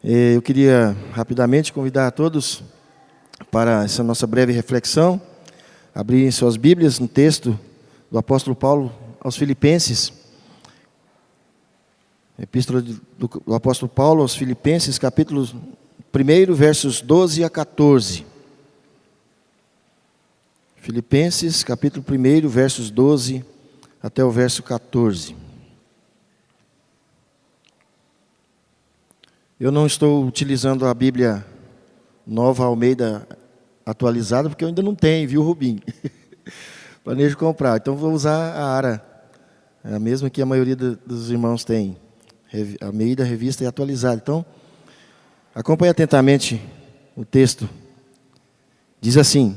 Eu queria rapidamente convidar a todos para essa nossa breve reflexão, abrirem suas Bíblias no texto do apóstolo Paulo aos Filipenses. Epístola do apóstolo Paulo aos Filipenses, capítulo 1, versos 12 a 14. Filipenses, capítulo 1, versos 12 até o verso 14. Eu não estou utilizando a Bíblia Nova Almeida atualizada, porque eu ainda não tenho, viu, Rubinho? Planejo comprar, então vou usar a ARA, a mesma que a maioria dos irmãos tem, Almeida, revista e atualizada. Então, acompanhe atentamente o texto. Diz assim: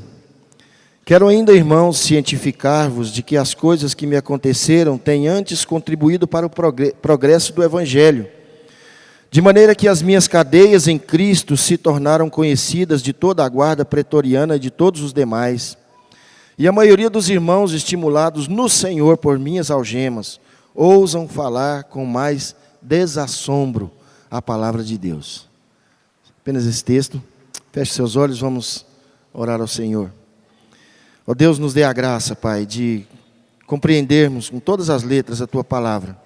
quero ainda, irmãos, cientificar-vos de que as coisas que me aconteceram têm antes contribuído para o progresso do Evangelho, de maneira que as minhas cadeias em Cristo se tornaram conhecidas de toda a guarda pretoriana e de todos os demais. E a maioria dos irmãos, estimulados no Senhor por minhas algemas, ousam falar com mais desassombro a palavra de Deus. Apenas esse texto. Feche seus olhos, vamos orar ao Senhor. Ó Deus, nos dê a graça, Pai, de compreendermos com todas as letras a Tua palavra.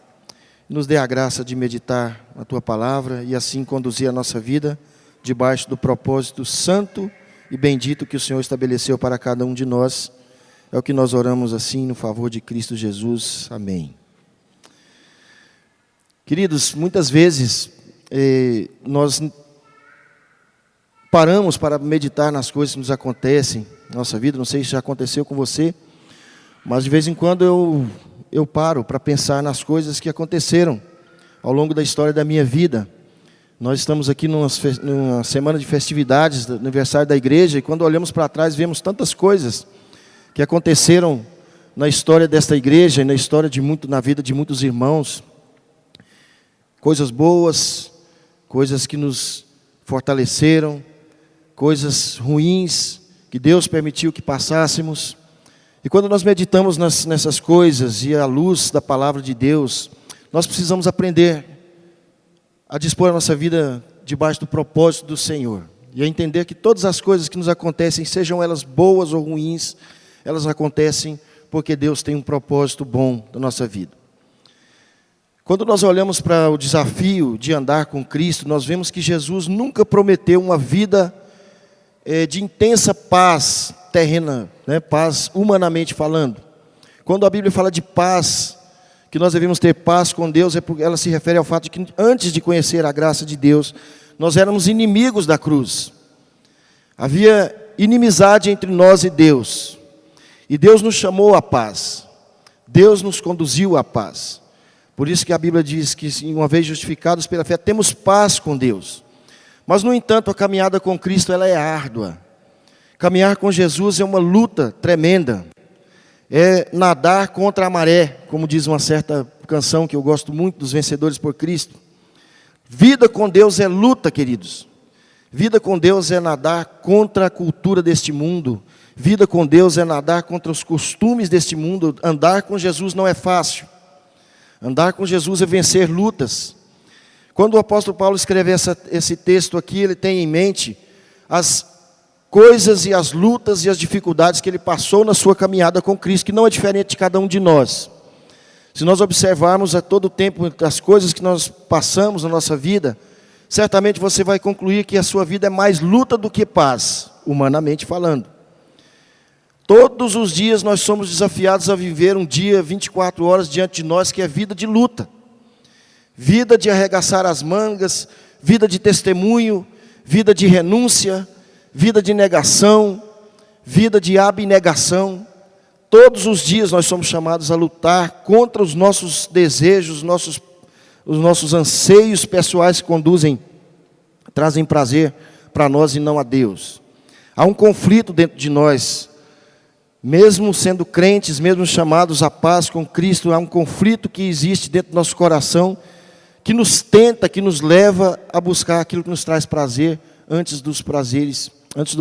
Nos dê a graça de meditar a Tua palavra e assim conduzir a nossa vida debaixo do propósito santo e bendito que o Senhor estabeleceu para cada um de nós. É o que nós oramos assim no favor de Cristo Jesus. Amém. Queridos, muitas vezes nós paramos para meditar nas coisas que nos acontecem na nossa vida. Não sei se já aconteceu com você, mas de vez em quando eu paro para pensar nas coisas que aconteceram ao longo da história da minha vida. Nós estamos aqui numa semana de festividades do aniversário da igreja, e quando olhamos para trás vemos tantas coisas que aconteceram na história desta igreja e na história na vida de muitos irmãos. Coisas boas, coisas que nos fortaleceram, coisas ruins que Deus permitiu que passássemos. E quando nós meditamos nessas coisas e à luz da palavra de Deus, nós precisamos aprender a dispor a nossa vida debaixo do propósito do Senhor. E a entender que todas as coisas que nos acontecem, sejam elas boas ou ruins, elas acontecem porque Deus tem um propósito bom na nossa vida. Quando nós olhamos para o desafio de andar com Cristo, nós vemos que Jesus nunca prometeu uma vida de intensa paz terrena, né? Paz humanamente falando. Quando a Bíblia fala de paz, que nós devemos ter paz com Deus, é porque ela se refere ao fato de que antes de conhecer a graça de Deus, nós éramos inimigos da cruz. Havia inimizade entre nós e Deus. E Deus nos chamou à paz. Deus nos conduziu à paz. Por isso que a Bíblia diz que, uma vez justificados pela fé, temos paz com Deus. Mas, no entanto, a caminhada com Cristo ela é árdua. Caminhar com Jesus é uma luta tremenda. É nadar contra a maré, como diz uma certa canção que eu gosto muito, dos Vencedores por Cristo. Vida com Deus é luta, queridos. Vida com Deus é nadar contra a cultura deste mundo. Vida com Deus é nadar contra os costumes deste mundo. Andar com Jesus não é fácil. Andar com Jesus é vencer lutas. Quando o apóstolo Paulo escreve esse texto aqui, ele tem em mente as coisas e as lutas e as dificuldades que ele passou na sua caminhada com Cristo, que não é diferente de cada um de nós. Se nós observarmos a todo tempo as coisas que nós passamos na nossa vida, certamente você vai concluir que a sua vida é mais luta do que paz, humanamente falando. Todos os dias nós somos desafiados a viver um dia, 24 horas diante de nós, que é vida de luta. Vida de arregaçar as mangas, vida de testemunho, vida de renúncia, vida de negação, vida de abnegação. Todos os dias nós somos chamados a lutar contra os nossos desejos, os nossos anseios pessoais que trazem prazer para nós e não a Deus. Há um conflito dentro de nós. Mesmo sendo crentes, mesmo chamados à paz com Cristo, há um conflito que existe dentro do nosso coração, que nos tenta, que nos leva a buscar aquilo que nos traz prazer antes do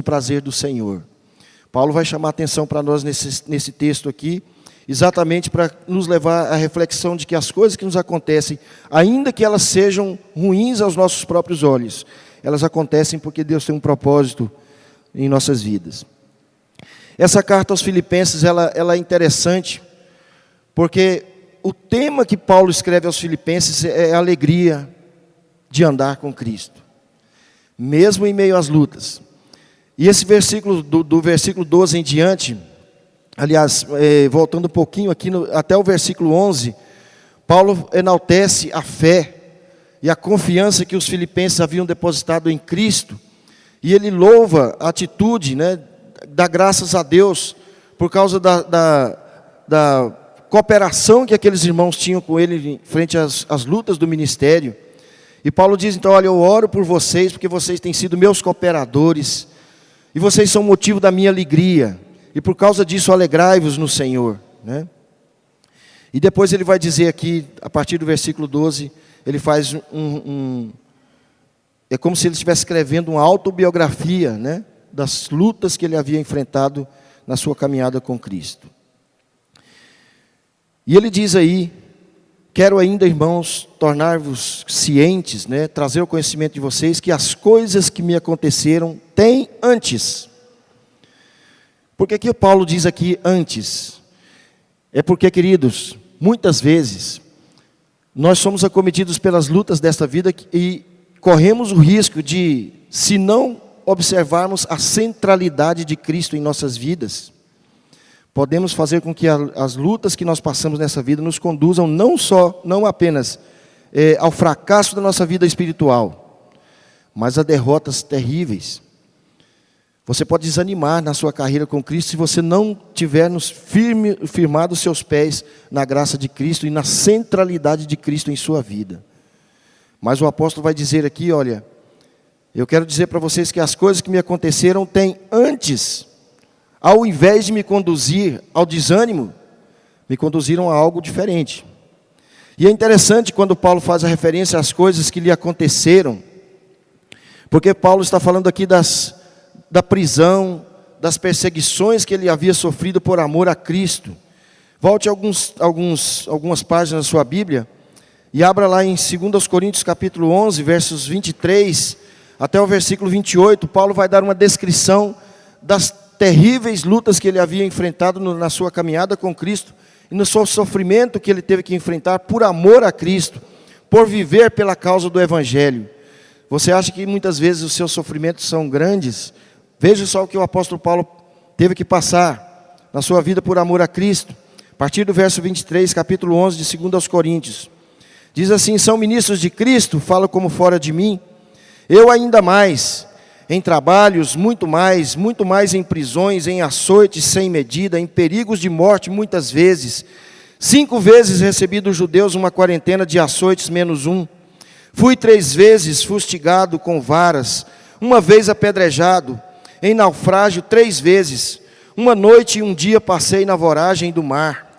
prazer do Senhor. Paulo vai chamar a atenção para nós nesse texto aqui, exatamente para nos levar à reflexão de que as coisas que nos acontecem, ainda que elas sejam ruins aos nossos próprios olhos, elas acontecem porque Deus tem um propósito em nossas vidas. Essa carta aos Filipenses, ela é interessante, porque o tema que Paulo escreve aos Filipenses é a alegria de andar com Cristo, mesmo em meio às lutas. E esse versículo, do versículo 12 em diante, aliás, voltando um pouquinho aqui, até o versículo 11, Paulo enaltece a fé e a confiança que os filipenses haviam depositado em Cristo, e ele louva a atitude, dá graças a Deus, por causa da cooperação que aqueles irmãos tinham com ele frente às lutas do ministério. E Paulo diz, então, olha, eu oro por vocês, porque vocês têm sido meus cooperadores, e vocês são motivo da minha alegria, e por causa disso alegrai-vos no Senhor. E depois ele vai dizer aqui, a partir do versículo 12, ele faz é como se ele estivesse escrevendo uma autobiografia, das lutas que ele havia enfrentado na sua caminhada com Cristo. E ele diz aí, quero ainda, irmãos, tornar-vos cientes, trazer o conhecimento de vocês, que as coisas que me aconteceram têm antes. Por que que Paulo diz aqui antes? É porque, queridos, muitas vezes, nós somos acometidos pelas lutas desta vida e corremos o risco de, se não observarmos a centralidade de Cristo em nossas vidas, podemos fazer com que as lutas que nós passamos nessa vida nos conduzam não apenas ao fracasso da nossa vida espiritual, mas a derrotas terríveis. Você pode desanimar na sua carreira com Cristo se você não tiver firmado os seus pés na graça de Cristo e na centralidade de Cristo em sua vida. Mas o apóstolo vai dizer aqui, olha, eu quero dizer para vocês que as coisas que me aconteceram têm antes, ao invés de me conduzir ao desânimo, me conduziram a algo diferente. E é interessante quando Paulo faz a referência às coisas que lhe aconteceram, porque Paulo está falando aqui da prisão, das perseguições que ele havia sofrido por amor a Cristo. Volte algumas páginas da sua Bíblia e abra lá em 2 Coríntios capítulo 11, versos 23 até o versículo 28. Paulo vai dar uma descrição das terríveis lutas que ele havia enfrentado na sua caminhada com Cristo e no seu sofrimento que ele teve que enfrentar por amor a Cristo, por viver pela causa do Evangelho. Você acha que muitas vezes os seus sofrimentos são grandes? Veja só o que o apóstolo Paulo teve que passar na sua vida por amor a Cristo. A partir do verso 23, capítulo 11 de 2 Coríntios. Diz assim, são ministros de Cristo, falo como fora de mim. Eu ainda mais, em trabalhos, muito mais em prisões, em açoites sem medida, em perigos de morte muitas vezes. 5 vezes recebi dos judeus uma quarentena de açoites menos 1. Fui 3 vezes fustigado com varas, 1 vez apedrejado, em naufrágio 3 vezes, 1 noite e 1 dia passei na voragem do mar.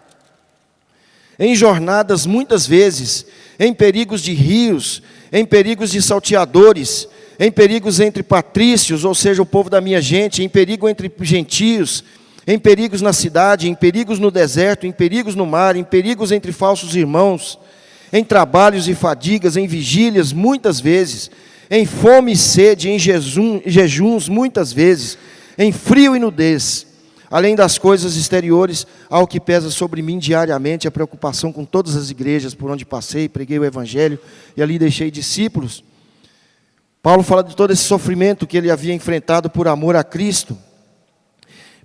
Em jornadas muitas vezes, em perigos de rios, em perigos de salteadores, em perigos entre patrícios, ou seja, o povo da minha gente, em perigo entre gentios, em perigos na cidade, em perigos no deserto, em perigos no mar, em perigos entre falsos irmãos, em trabalhos e fadigas, em vigílias muitas vezes, em fome e sede, em jejuns muitas vezes, em frio e nudez, além das coisas exteriores, ao que pesa sobre mim diariamente a preocupação com todas as igrejas por onde passei, preguei o Evangelho e ali deixei discípulos. Paulo fala de todo esse sofrimento que ele havia enfrentado por amor a Cristo.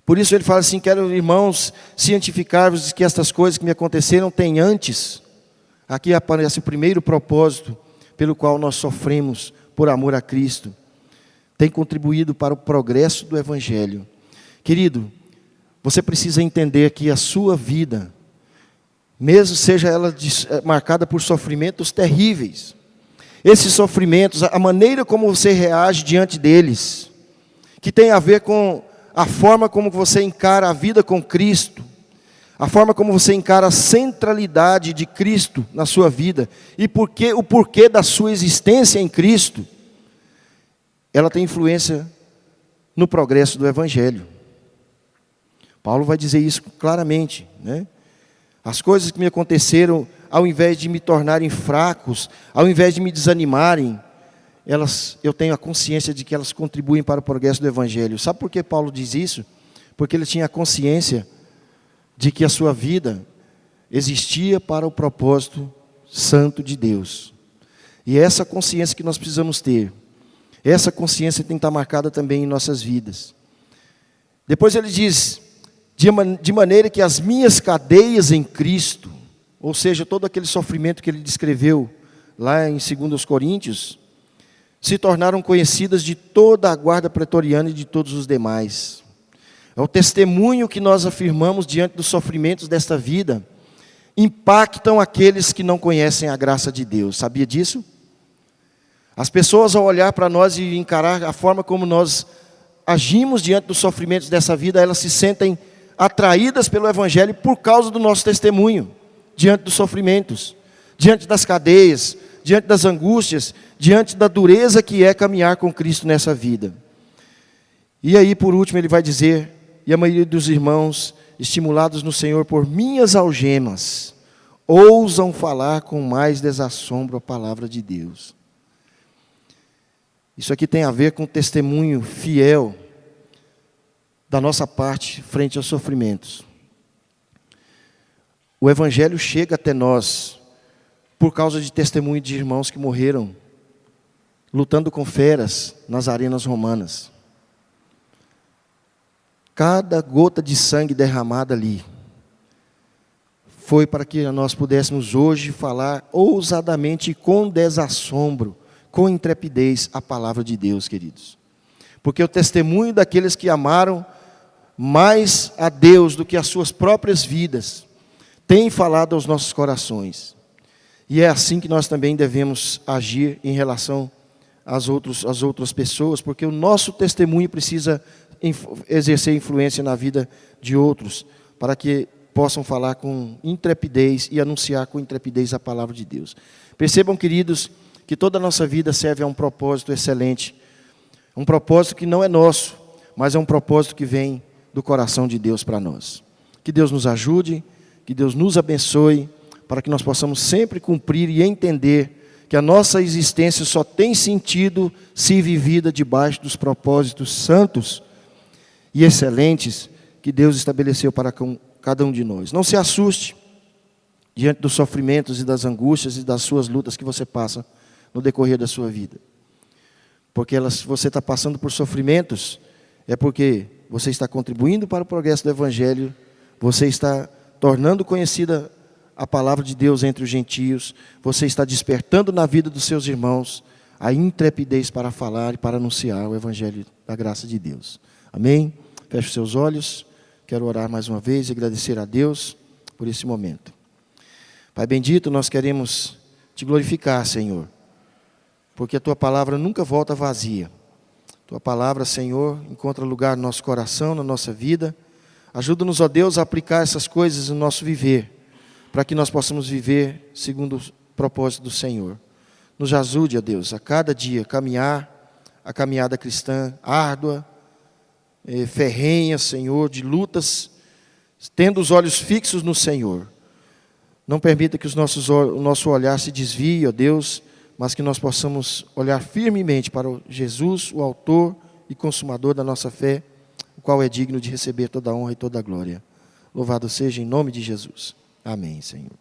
Por isso ele fala assim, quero, irmãos, cientificar-vos de que estas coisas que me aconteceram têm antes. Aqui aparece o primeiro propósito pelo qual nós sofremos por amor a Cristo. Tem contribuído para o progresso do Evangelho. Querido, você precisa entender que a sua vida, mesmo seja ela marcada por sofrimentos terríveis, esses sofrimentos, a maneira como você reage diante deles, que tem a ver com a forma como você encara a vida com Cristo, a forma como você encara a centralidade de Cristo na sua vida, e o porquê da sua existência em Cristo, ela tem influência no progresso do Evangelho. Paulo vai dizer isso claramente, né? As coisas que me aconteceram, ao invés de me tornarem fracos, ao invés de me desanimarem, eu tenho a consciência de que elas contribuem para o progresso do Evangelho. Sabe por que Paulo diz isso? Porque ele tinha a consciência de que a sua vida existia para o propósito santo de Deus. E é essa consciência que nós precisamos ter. Essa consciência tem que estar marcada também em nossas vidas. Depois ele diz, de maneira que as minhas cadeias em Cristo, ou seja, todo aquele sofrimento que ele descreveu lá em 2 Coríntios, se tornaram conhecidas de toda a guarda pretoriana e de todos os demais. É o testemunho que nós afirmamos diante dos sofrimentos desta vida, impactam aqueles que não conhecem a graça de Deus. Sabia disso? As pessoas, ao olhar para nós e encarar a forma como nós agimos diante dos sofrimentos dessa vida, elas se sentem atraídas pelo Evangelho por causa do nosso testemunho, diante dos sofrimentos, diante das cadeias, diante das angústias, diante da dureza que é caminhar com Cristo nessa vida. E aí, por último, ele vai dizer, e a maioria dos irmãos, estimulados no Senhor por minhas algemas, ousam falar com mais desassombro a palavra de Deus. Isso aqui tem a ver com o testemunho fiel da nossa parte frente aos sofrimentos. O Evangelho chega até nós por causa de testemunho de irmãos que morreram lutando com feras nas arenas romanas. Cada gota de sangue derramada ali foi para que nós pudéssemos hoje falar ousadamente e com desassombro, com intrepidez, a palavra de Deus, queridos. Porque o testemunho daqueles que amaram mais a Deus do que as suas próprias vidas tem falado aos nossos corações. E é assim que nós também devemos agir em relação às outras pessoas, porque o nosso testemunho precisa exercer influência na vida de outros, para que possam falar com intrepidez e anunciar com intrepidez a palavra de Deus. Percebam, queridos, que toda a nossa vida serve a um propósito excelente, um propósito que não é nosso, mas é um propósito que vem do coração de Deus para nós. Que Deus nos ajude, que Deus nos abençoe, para que nós possamos sempre cumprir e entender que a nossa existência só tem sentido se vivida debaixo dos propósitos santos e excelentes que Deus estabeleceu para cada um de nós. Não se assuste diante dos sofrimentos e das angústias e das suas lutas que você passa no decorrer da sua vida. Porque você está passando por sofrimentos, é porque você está contribuindo para o progresso do Evangelho, você está tornando conhecida a palavra de Deus entre os gentios, você está despertando na vida dos seus irmãos a intrepidez para falar e para anunciar o Evangelho da graça de Deus. Amém? Feche os seus olhos, quero orar mais uma vez e agradecer a Deus por esse momento. Pai bendito, nós queremos te glorificar, Senhor, porque a tua palavra nunca volta vazia. Tua palavra, Senhor, encontra lugar no nosso coração, na nossa vida. Ajuda-nos, ó Deus, a aplicar essas coisas no nosso viver, para que nós possamos viver segundo o propósito do Senhor. Nos ajude, ó Deus, a cada dia caminhar a caminhada cristã árdua, ferrenha, Senhor, de lutas, tendo os olhos fixos no Senhor. Não permita que o nosso olhar se desvie, ó Deus, mas que nós possamos olhar firmemente para o Jesus, o autor e consumador da nossa fé, o qual é digno de receber toda a honra e toda a glória. Louvado seja em nome de Jesus. Amém, Senhor.